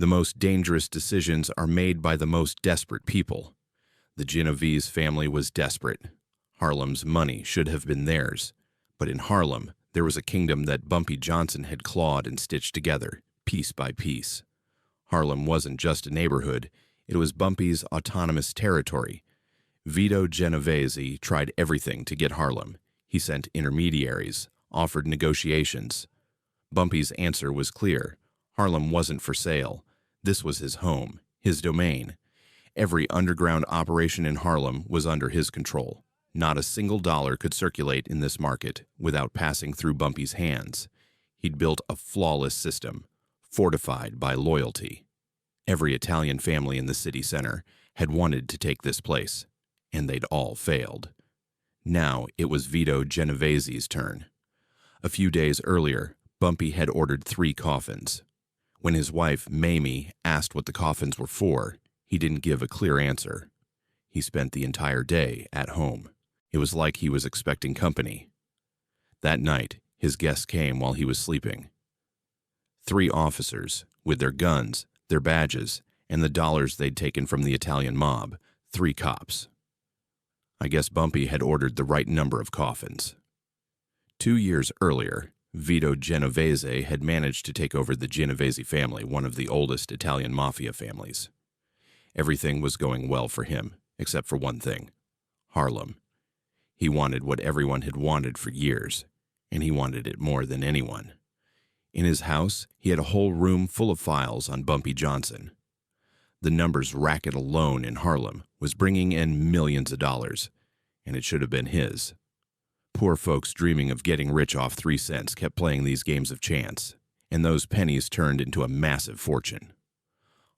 The most dangerous decisions are made by the most desperate people. The Genovese family was desperate. Harlem's money should have been theirs. But in Harlem, there was a kingdom that Bumpy Johnson had clawed and stitched together, piece by piece. Harlem wasn't just a neighborhood, it was Bumpy's autonomous territory. Vito Genovese tried everything to get Harlem. He sent intermediaries, offered negotiations. Bumpy's answer was clear. Harlem wasn't for sale. This was his home, his domain. Every underground operation in Harlem was under his control. Not a single dollar could circulate in this market without passing through Bumpy's hands. He'd built a flawless system, fortified by loyalty. Every Italian family in the city center had wanted to take this place, and they'd all failed. Now it was Vito Genovese's turn. A few days earlier, Bumpy had ordered 3 coffins. When his wife, Mamie, asked what the coffins were for, he didn't give a clear answer. He spent the entire day at home. It was like he was expecting company. That night, his guests came while he was sleeping. 3 officers, with their guns, their badges, and the dollars they'd taken from the Italian mob. 3 cops. I guess Bumpy had ordered the right number of coffins. 2 years earlier, Vito Genovese had managed to take over the Genovese family, one of the oldest Italian Mafia families. Everything was going well for him, except for one thing: Harlem. He wanted what everyone had wanted for years, and he wanted it more than anyone. In his house, he had a whole room full of files on Bumpy Johnson. The numbers racket alone in Harlem was bringing in millions of dollars, and it should have been his. Poor folks dreaming of getting rich off 3 cents kept playing these games of chance, and those pennies turned into a massive fortune.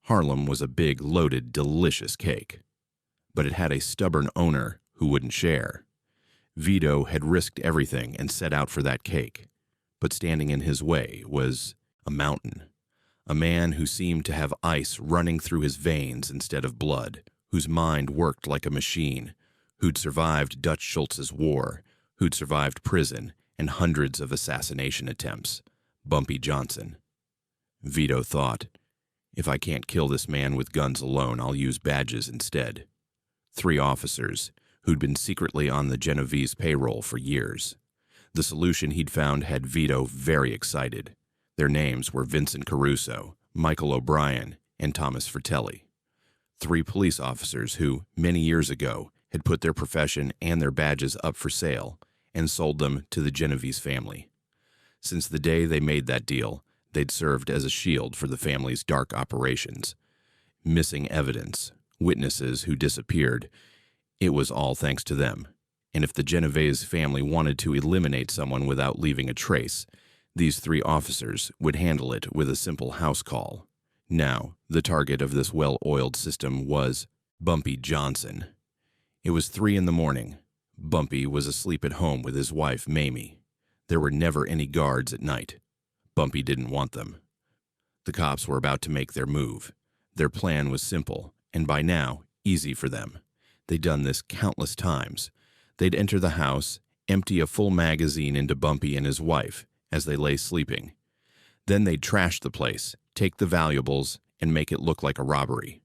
Harlem was a big, loaded, delicious cake, but it had a stubborn owner who wouldn't share. Vito had risked everything and set out for that cake, but standing in his way was a mountain. A man who seemed to have ice running through his veins instead of blood, whose mind worked like a machine, who'd survived Dutch Schultz's war, who'd survived prison and hundreds of assassination attempts. Bumpy Johnson. Vito thought, if I can't kill this man with guns alone, I'll use badges instead. 3 officers, who'd been secretly on the Genovese payroll for years. The solution he'd found had Vito very excited. Their names were Vincent Caruso, Michael O'Brien, and Thomas Fratelli. 3 police officers who, many years ago, had put their profession and their badges up for sale and sold them to the Genovese family. Since the day they made that deal, they'd served as a shield for the family's dark operations. Missing evidence, witnesses who disappeared, it was all thanks to them. And if the Genovese family wanted to eliminate someone without leaving a trace, these 3 officers would handle it with a simple house call. Now, the target of this well-oiled system was Bumpy Johnson. It was 3 in the morning. Bumpy was asleep at home with his wife, Mamie. There were never any guards at night. Bumpy didn't want them. The cops were about to make their move. Their plan was simple, and by now, easy for them. They'd done this countless times. They'd enter the house, empty a full magazine into Bumpy and his wife as they lay sleeping. Then they'd trash the place, take the valuables, and make it look like a robbery.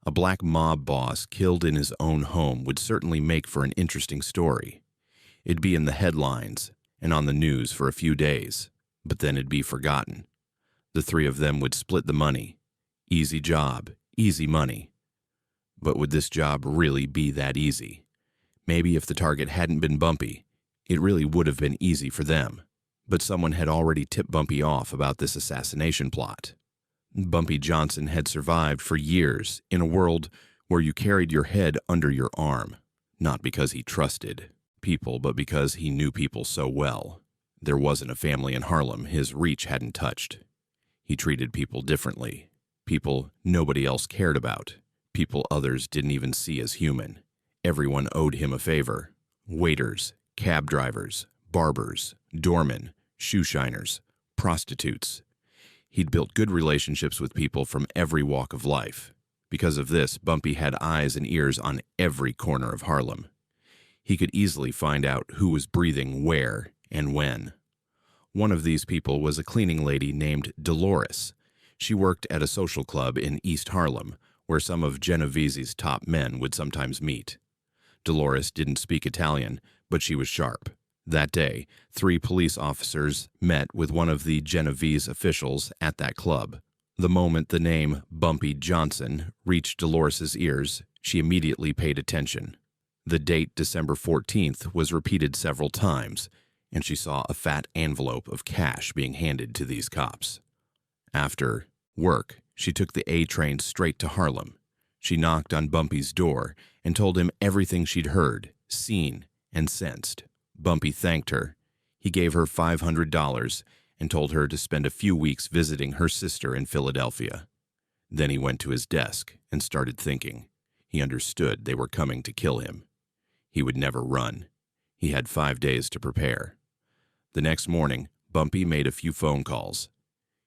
A black mob boss killed in his own home would certainly make for an interesting story. It'd be in the headlines and on the news for a few days, but then it'd be forgotten. The 3 of them would split the money. Easy job, easy money. But would this job really be that easy? Maybe if the target hadn't been Bumpy, it really would have been easy for them. But someone had already tipped Bumpy off about this assassination plot. Bumpy Johnson had survived for years in a world where you carried your head under your arm, not because he trusted people, but because he knew people so well. There wasn't a family in Harlem his reach hadn't touched. He treated people differently, people nobody else cared about, people others didn't even see as human. Everyone owed him a favor. Waiters, cab drivers, barbers, doormen, shoe shiners, prostitutes. He'd built good relationships with people from every walk of life. Because of this, Bumpy had eyes and ears on every corner of Harlem. He could easily find out who was breathing where and when. One of these people was a cleaning lady named Dolores. She worked at a social club in East Harlem, where some of Genovese's top men would sometimes meet. Dolores didn't speak Italian, but she was sharp. That day, 3 police officers met with one of the Genovese officials at that club. The moment the name Bumpy Johnson reached Dolores's ears, she immediately paid attention. The date December 14th was repeated several times, and she saw a fat envelope of cash being handed to these cops. After work, she took the A train straight to Harlem. She knocked on Bumpy's door and told him everything she'd heard, seen, and sensed. Bumpy thanked her. He gave her $500 and told her to spend a few weeks visiting her sister in Philadelphia. Then he went to his desk and started thinking. He understood they were coming to kill him. He would never run. He had 5 days to prepare. The next morning, Bumpy made a few phone calls.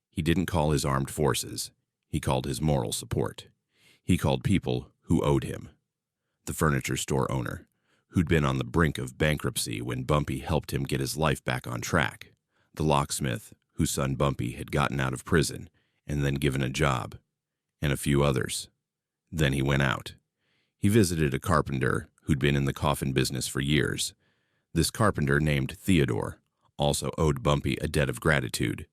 He didn't call his armed forces. He called his moral support. He called people who owed him. The furniture store owner, who'd been on the brink of bankruptcy when Bumpy helped him get his life back on track. The locksmith, whose son Bumpy had gotten out of prison and then given a job. And a few others. Then he went out. He visited a carpenter who'd been in the coffin business for years. This carpenter, named Theodore, also owed Bumpy a debt of gratitude.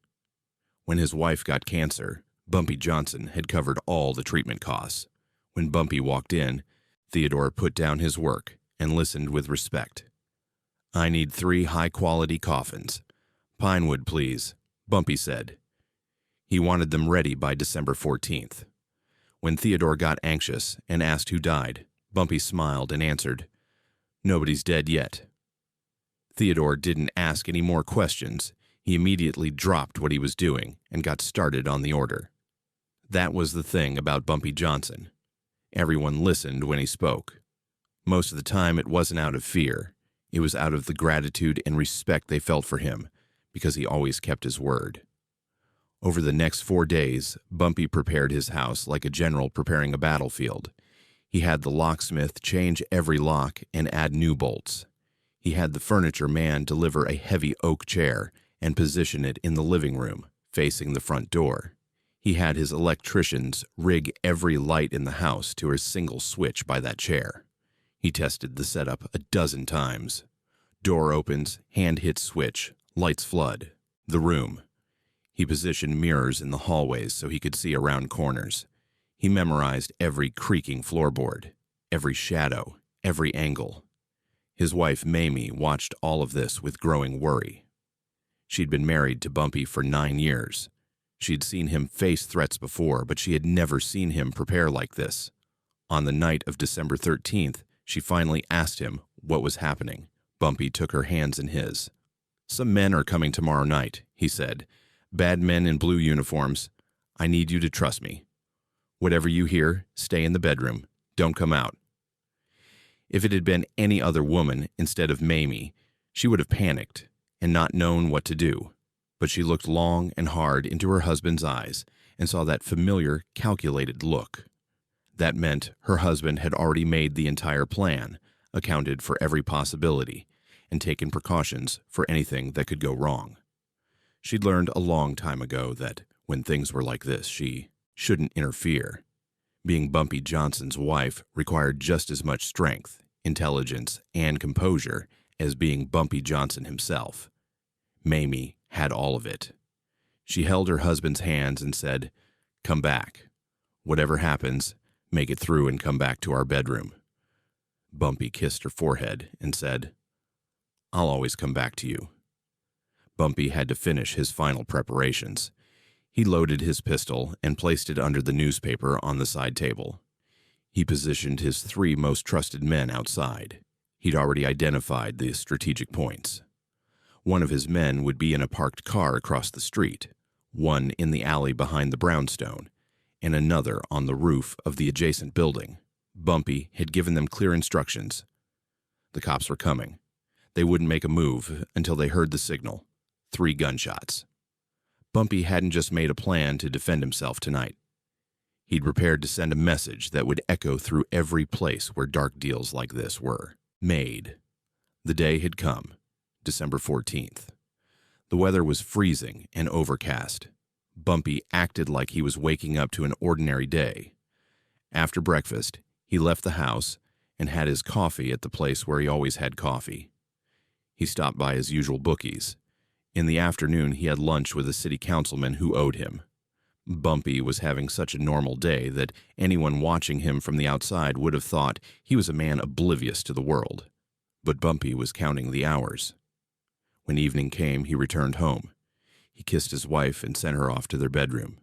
When his wife got cancer, Bumpy Johnson had covered all the treatment costs. When Bumpy walked in, Theodore put down his work and listened with respect. "I need 3 high-quality coffins. Pine wood, please," Bumpy said. He wanted them ready by December 14th. When Theodore got anxious and asked who died, Bumpy smiled and answered, "Nobody's dead yet." Theodore didn't ask any more questions. He immediately dropped what he was doing and got started on the order. That was the thing about Bumpy Johnson. Everyone listened when he spoke. Most of the time it wasn't out of fear. It was out of the gratitude and respect they felt for him, because he always kept his word. Over the next 4 days, Bumpy prepared his house like a general preparing a battlefield. He had the locksmith change every lock and add new bolts. He had the furniture man deliver a heavy oak chair and position it in the living room, facing the front door. He had his electricians rig every light in the house to a single switch by that chair. He tested the setup a dozen times. Door opens, hand hits switch, lights flood. The room. He positioned mirrors in the hallways so he could see around corners. He memorized every creaking floorboard, every shadow, every angle. His wife, Mamie, watched all of this with growing worry. She'd been married to Bumpy for 9 years. She'd seen him face threats before, but she had never seen him prepare like this. On the night of December 13th, she finally asked him what was happening. Bumpy took her hands in his. "Some men are coming tomorrow night," he said. "Bad men in blue uniforms. I need you to trust me. Whatever you hear, stay in the bedroom. Don't come out." If it had been any other woman instead of Mamie, she would have panicked and not known what to do. But she looked long and hard into her husband's eyes and saw that familiar, calculated look. That meant her husband had already made the entire plan, accounted for every possibility, and taken precautions for anything that could go wrong. She'd learned a long time ago that when things were like this, she shouldn't interfere. Being Bumpy Johnson's wife required just as much strength, intelligence, and composure as being Bumpy Johnson himself. Mamie had all of it. She held her husband's hands and said, "Come back. Whatever happens, make it through and come back to our bedroom." Bumpy kissed her forehead and said, "I'll always come back to you." Bumpy had to finish his final preparations. He loaded his pistol and placed it under the newspaper on the side table. He positioned his 3 most trusted men outside. He'd already identified the strategic points. One of his men would be in a parked car across the street, one in the alley behind the brownstone, and another on the roof of the adjacent building. Bumpy had given them clear instructions. The cops were coming. They wouldn't make a move until they heard the signal. 3 gunshots. Bumpy hadn't just made a plan to defend himself tonight. He'd prepared to send a message that would echo through every place where dark deals like this were made. The day had come, December 14th. The weather was freezing and overcast. Bumpy acted like he was waking up to an ordinary day. After breakfast, he left the house and had his coffee at the place where he always had coffee. He stopped by his usual bookies. In the afternoon, he had lunch with a city councilman who owed him. Bumpy was having such a normal day that anyone watching him from the outside would have thought he was a man oblivious to the world. But Bumpy was counting the hours. When evening came, he returned home. He kissed his wife and sent her off to their bedroom.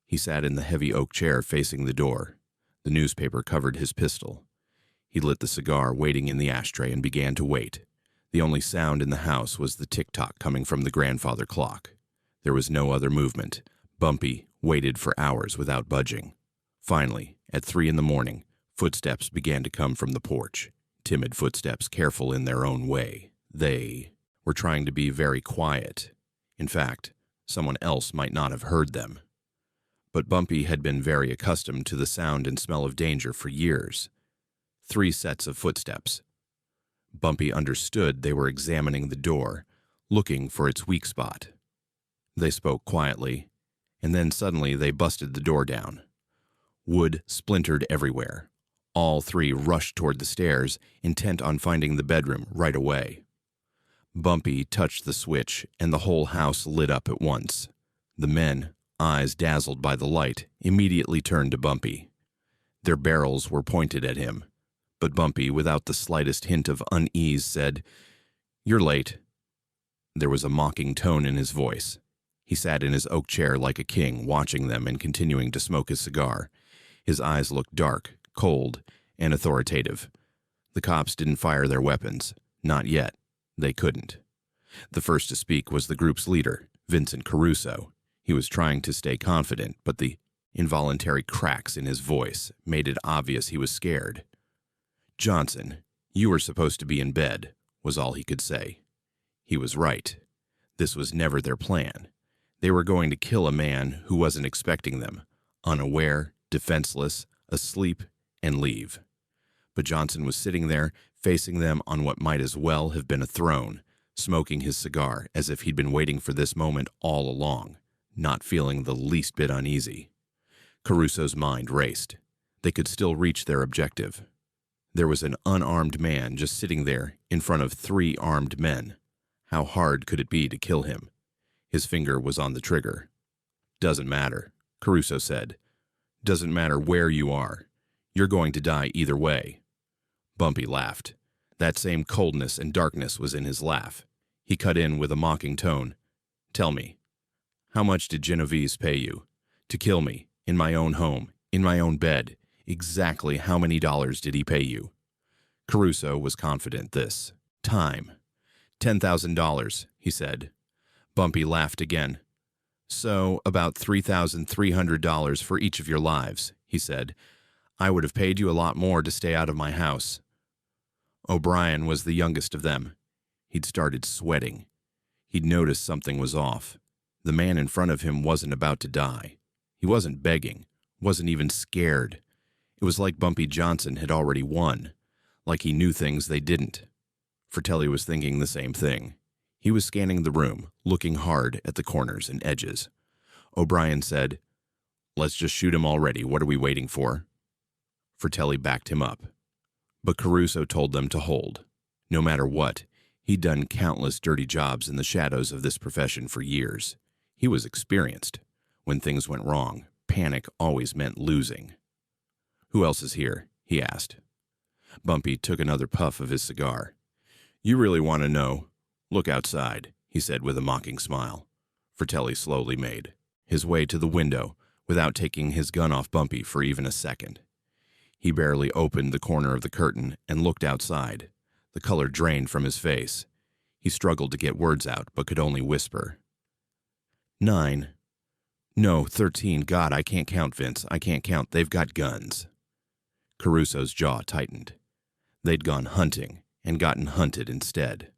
He sat in the heavy oak chair facing the door. The newspaper covered his pistol. He lit the cigar waiting in the ashtray and began to wait. The only sound in the house was the tick-tock coming from the grandfather clock. There was no other movement. Bumpy waited for hours without budging. Finally, at 3 a.m, footsteps began to come from the porch. Timid footsteps, careful in their own way. They were trying to be very quiet. In fact, someone else might not have heard them. But Bumpy had been very accustomed to the sound and smell of danger for years. 3 sets of footsteps. Bumpy understood they were examining the door, looking for its weak spot. They spoke quietly, and then suddenly they busted the door down. Wood splintered everywhere. All 3 rushed toward the stairs, intent on finding the bedroom right away. Bumpy touched the switch, and the whole house lit up at once. The men, eyes dazzled by the light, immediately turned to Bumpy. Their barrels were pointed at him, but Bumpy, without the slightest hint of unease, said, "You're late." There was a mocking tone in his voice. He sat in his oak chair like a king, watching them and continuing to smoke his cigar. His eyes looked dark, cold, and authoritative. The cops didn't fire their weapons. Not yet. They couldn't. The first to speak was the group's leader, Vincent Caruso. He was trying to stay confident, but the involuntary cracks in his voice made it obvious he was scared. "Johnson, you were supposed to be in bed," was all he could say. He was right. This was never their plan. They were going to kill a man who wasn't expecting them, unaware, defenseless, asleep, and leave. But Johnson was sitting there, facing them on what might as well have been a throne, smoking his cigar as if he'd been waiting for this moment all along, not feeling the least bit uneasy. Caruso's mind raced. They could still reach their objective. There was an unarmed man just sitting there in front of 3 armed men. How hard could it be to kill him? His finger was on the trigger. "Doesn't matter," Caruso said. "Doesn't matter where you are. You're going to die either way." Bumpy laughed. That same coldness and darkness was in his laugh. He cut in with a mocking tone. "Tell me, how much did Genovese pay you? To kill me, in my own home, in my own bed. Exactly how many dollars did he pay you?" Caruso was confident this time. $10,000, he said. Bumpy laughed again. "So, about $3,300 for each of your lives," he said. "I would have paid you a lot more to stay out of my house." O'Brien was the youngest of them. He'd started sweating. He'd noticed something was off. The man in front of him wasn't about to die. He wasn't begging, wasn't even scared. It was like Bumpy Johnson had already won, like he knew things they didn't. Fratelli was thinking the same thing. He was scanning the room, looking hard at the corners and edges. O'Brien said, "Let's just shoot him already. What are we waiting for?" Fratelli backed him up. But Caruso told them to hold. No matter what, he'd done countless dirty jobs in the shadows of this profession for years. He was experienced. When things went wrong, panic always meant losing. "Who else is here?" he asked. Bumpy took another puff of his cigar. "You really want to know? Look outside," he said with a mocking smile. Fratelli slowly made his way to the window without taking his gun off Bumpy for even a second. He barely opened the corner of the curtain and looked outside. The color drained from his face. He struggled to get words out, but could only whisper. 9. No, 13. God, I can't count, Vince. I can't count. They've got guns." Caruso's jaw tightened. They'd gone hunting and gotten hunted instead.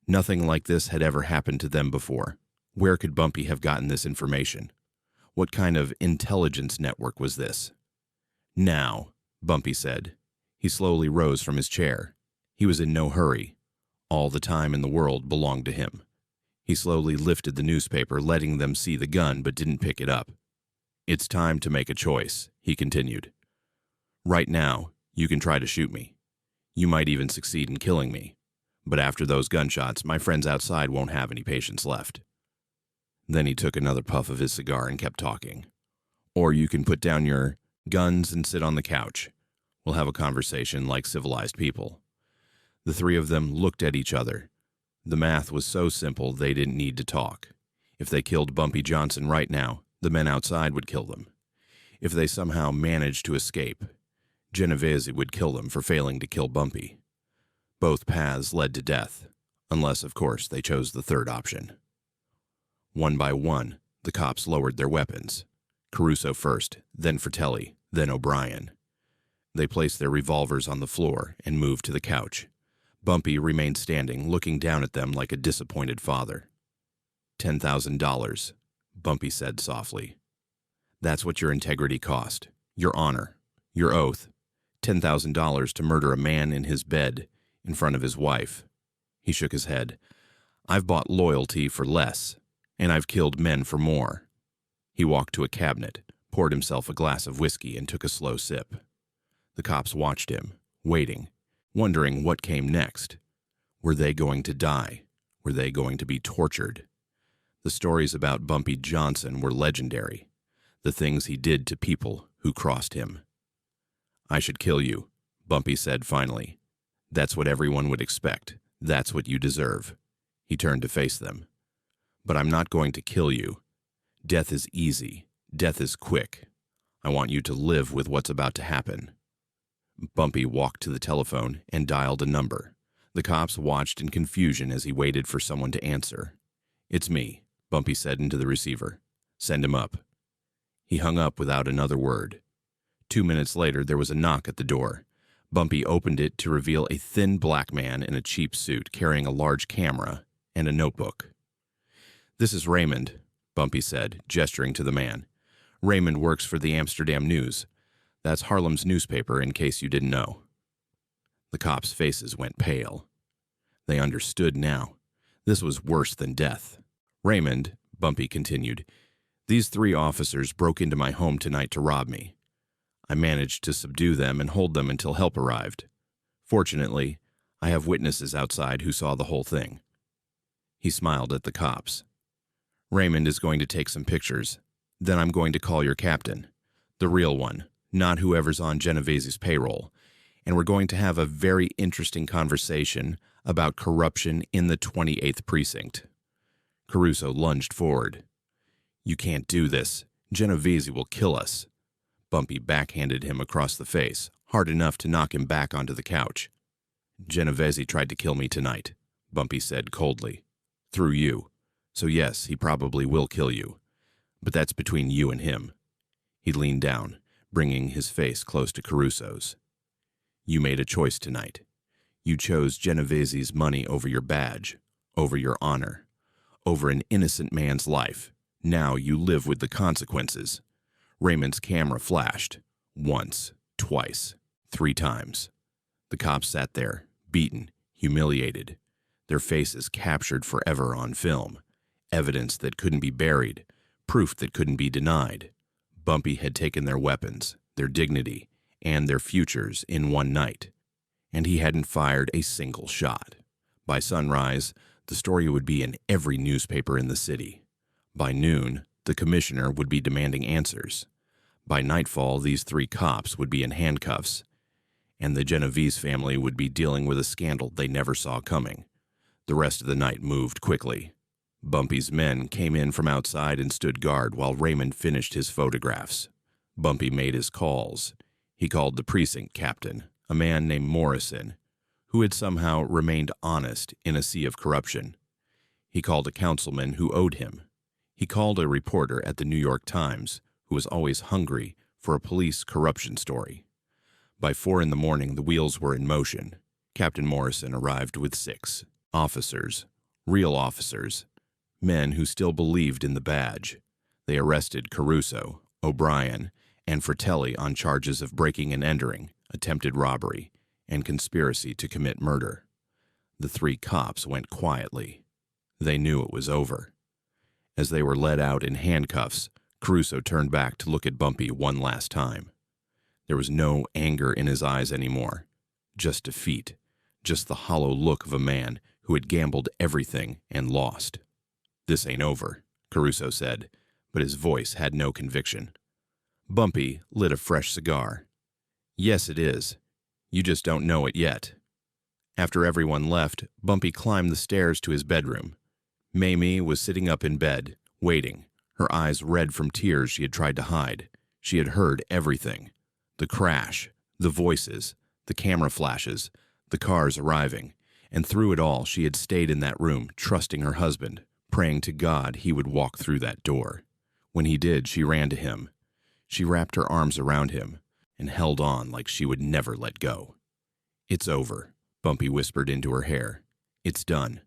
Nothing like this had ever happened to them before. Where could Bumpy have gotten this information? What kind of intelligence network was this? "Now," Bumpy said. He slowly rose from his chair. He was in no hurry. All the time in the world belonged to him. He slowly lifted the newspaper, letting them see the gun, but didn't pick it up. "It's time to make a choice," he continued. "Right now, you can try to shoot me. You might even succeed in killing me. But after those gunshots, my friends outside won't have any patience left." Then he took another puff of his cigar and kept talking. "Or you can put down your guns and sit on the couch. We'll have a conversation like civilized people." The three of them looked at each other. The math was so simple they didn't need to talk. If they killed Bumpy Johnson right now, the men outside would kill them. If they somehow managed to escape, Genovese would kill them for failing to kill Bumpy. Both paths led to death, unless, of course, they chose the third option. One by one, the cops lowered their weapons. Caruso first, then Fratelli, then O'Brien. They placed their revolvers on the floor and moved to the couch. Bumpy remained standing, looking down at them like a disappointed father. $10,000, Bumpy said softly. "That's what your integrity cost, your honor, your oath. $10,000 to murder a man in his bed, in front of his wife." He shook his head. "I've bought loyalty for less, and I've killed men for more." He walked to a cabinet, poured himself a glass of whiskey, and took a slow sip. The cops watched him, waiting, wondering what came next. Were they going to die? Were they going to be tortured? The stories about Bumpy Johnson were legendary, the things he did to people who crossed him. "I should kill you," Bumpy said finally. "That's what everyone would expect. That's what you deserve." He turned to face them. "But I'm not going to kill you. Death is easy. Death is quick. I want you to live with what's about to happen." Bumpy walked to the telephone and dialed a number. The cops watched in confusion as he waited for someone to answer. "It's me," Bumpy said into the receiver. "Send him up." He hung up without another word. 2 minutes later, there was a knock at the door. Bumpy opened it to reveal a thin black man in a cheap suit carrying a large camera and a notebook. "This is Raymond," Bumpy said, gesturing to the man. "Raymond works for the Amsterdam News. That's Harlem's newspaper, in case you didn't know." The cops' faces went pale. They understood now. This was worse than death. "Raymond," Bumpy continued, "these 3 officers broke into my home tonight to rob me. I managed to subdue them and hold them until help arrived. Fortunately, I have witnesses outside who saw the whole thing." He smiled at the cops. "Raymond is going to take some pictures. Then I'm going to call your captain, the real one, not whoever's on Genovese's payroll, and we're going to have a very interesting conversation about corruption in the 28th Precinct." Caruso lunged forward. "You can't do this. Genovese will kill us." Bumpy backhanded him across the face, hard enough to knock him back onto the couch. "Genovese tried to kill me tonight," Bumpy said coldly. "Through you. So yes, he probably will kill you. But that's between you and him." He leaned down, bringing his face close to Caruso's. "You made a choice tonight. You chose Genovese's money over your badge, over your honor, over an innocent man's life. Now you live with the consequences." Raymond's camera flashed. Once, twice, 3 times. The cops sat there, beaten, humiliated, their faces captured forever on film, evidence that couldn't be buried, proof that couldn't be denied. Bumpy had taken their weapons, their dignity, and their futures in one night, and he hadn't fired a single shot. By sunrise, the story would be in every newspaper in the city. By noon, the commissioner would be demanding answers. By nightfall, these 3 cops would be in handcuffs, and the Genovese family would be dealing with a scandal they never saw coming. The rest of the night moved quickly. Bumpy's men came in from outside and stood guard while Raymond finished his photographs. Bumpy made his calls. He called the precinct captain, a man named Morrison, who had somehow remained honest in a sea of corruption. He called a councilman who owed him. He called a reporter at the New York Times who was always hungry for a police corruption story. By 4 in the morning, the wheels were in motion. Captain Morrison arrived with 6 officers, real officers, men who still believed in the badge. They arrested Caruso, O'Brien, and Fratelli on charges of breaking and entering, attempted robbery, and conspiracy to commit murder. The 3 cops went quietly. They knew it was over. As they were led out in handcuffs, Caruso turned back to look at Bumpy one last time. There was no anger in his eyes anymore, just defeat, just the hollow look of a man who had gambled everything and lost. "This ain't over," Caruso said, but his voice had no conviction. Bumpy lit a fresh cigar. "Yes, it is. You just don't know it yet." After everyone left, Bumpy climbed the stairs to his bedroom. Mamie was sitting up in bed, waiting, her eyes red from tears she had tried to hide. She had heard everything. The crash, the voices, the camera flashes, the cars arriving, and through it all she had stayed in that room, trusting her husband, praying to God he would walk through that door. When he did, she ran to him. She wrapped her arms around him and held on like she would never let go. "It's over," Bumpy whispered into her hair. "It's done."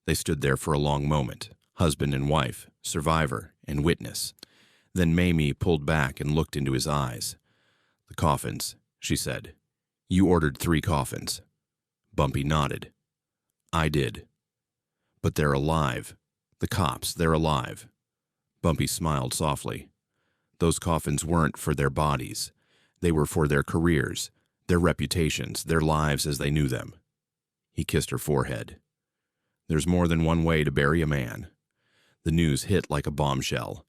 They stood there for a long moment, husband and wife, survivor and witness. Then Mamie pulled back and looked into his eyes. "The coffins," she said. "You ordered 3 coffins." Bumpy nodded. "I did." "But they're alive. The cops, they're alive." Bumpy smiled softly. "Those coffins weren't for their bodies. They were for their careers, their reputations, their lives as they knew them." He kissed her forehead. "There's more than one way to bury a man." The news hit like a bombshell.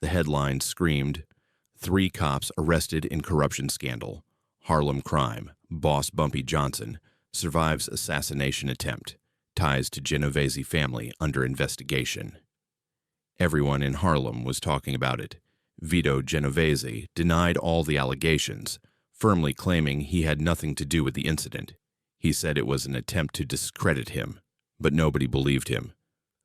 The headlines screamed, "3 cops arrested in corruption scandal. Harlem crime. Boss Bumpy Johnson survives assassination attempt. Ties to Genovese family under investigation." Everyone in Harlem was talking about it. Vito Genovese denied all the allegations, firmly claiming he had nothing to do with the incident. He said it was an attempt to discredit him, but nobody believed him.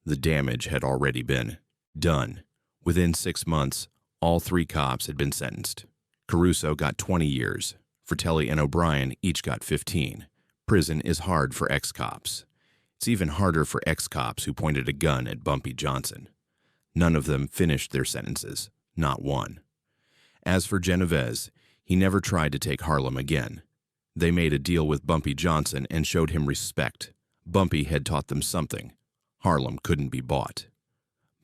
The damage had already been done. Within 6 months, all 3 cops had been sentenced. Caruso got 20 years. Fratelli and O'Brien each got 15. Prison is hard for ex-cops. It's even harder for ex-cops who pointed a gun at Bumpy Johnson. None of them finished their sentences, not one. As for Genovese, he never tried to take Harlem again. They made a deal with Bumpy Johnson and showed him respect. Bumpy had taught them something. Harlem couldn't be bought.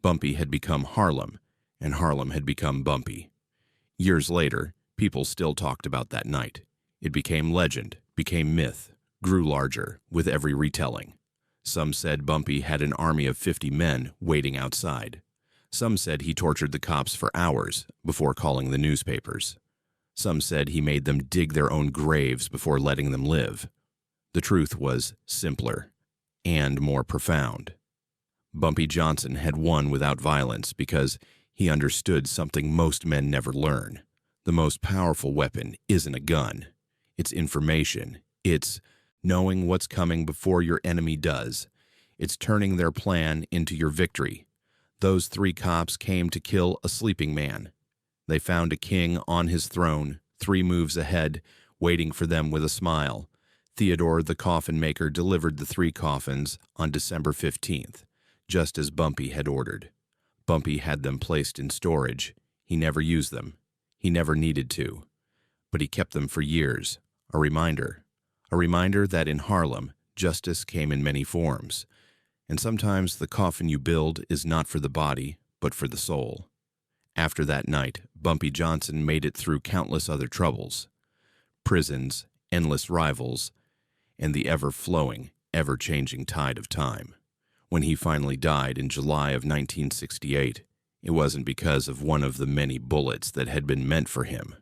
Bumpy had become Harlem, and Harlem had become Bumpy. Years later, people still talked about that night. It became legend, became myth, grew larger with every retelling. Some said Bumpy had an army of 50 men waiting outside. Some said he tortured the cops for hours before calling the newspapers. Some said he made them dig their own graves before letting them live. The truth was simpler and more profound. Bumpy Johnson had won without violence because he understood something most men never learn. The most powerful weapon isn't a gun. It's information. It's knowing what's coming before your enemy does. It's turning their plan into your victory. Those 3 cops came to kill a sleeping man. They found a king on his throne, 3 moves ahead, waiting for them with a smile. Theodore the coffin maker delivered the 3 coffins on December 15th, just as Bumpy had ordered. Bumpy had them placed in storage. He never used them. He never needed to. But he kept them for years. A reminder that in Harlem, justice came in many forms. And sometimes the coffin you build is not for the body, but for the soul. After that night, Bumpy Johnson made it through countless other troubles. Prisons, endless rivals, and the ever-flowing, ever-changing tide of time. When he finally died in July of 1968, it wasn't because of one of the many bullets that had been meant for him.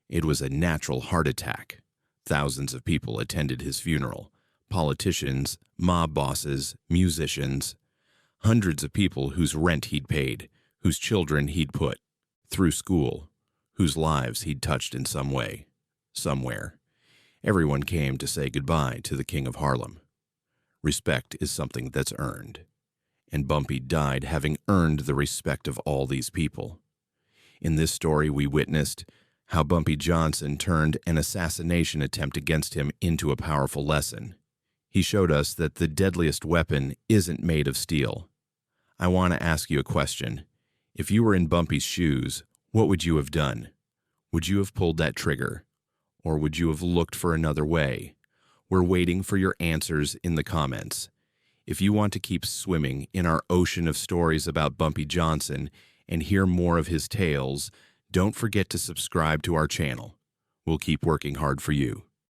It was a natural heart attack. Thousands of people attended his funeral. Politicians, mob bosses, musicians. Hundreds of people whose rent he'd paid, whose children he'd put through school, whose lives he'd touched in some way, somewhere. Everyone came to say goodbye to the King of Harlem. Respect is something that's earned, and Bumpy died having earned the respect of all these people. In this story, we witnessed how Bumpy Johnson turned an assassination attempt against him into a powerful lesson. He showed us that the deadliest weapon isn't made of steel. I want to ask you a question. If you were in Bumpy's shoes, what would you have done? Would you have pulled that trigger? Or would you have looked for another way? We're waiting for your answers in the comments. If you want to keep swimming in our ocean of stories about Bumpy Johnson and hear more of his tales, don't forget to subscribe to our channel. We'll keep working hard for you.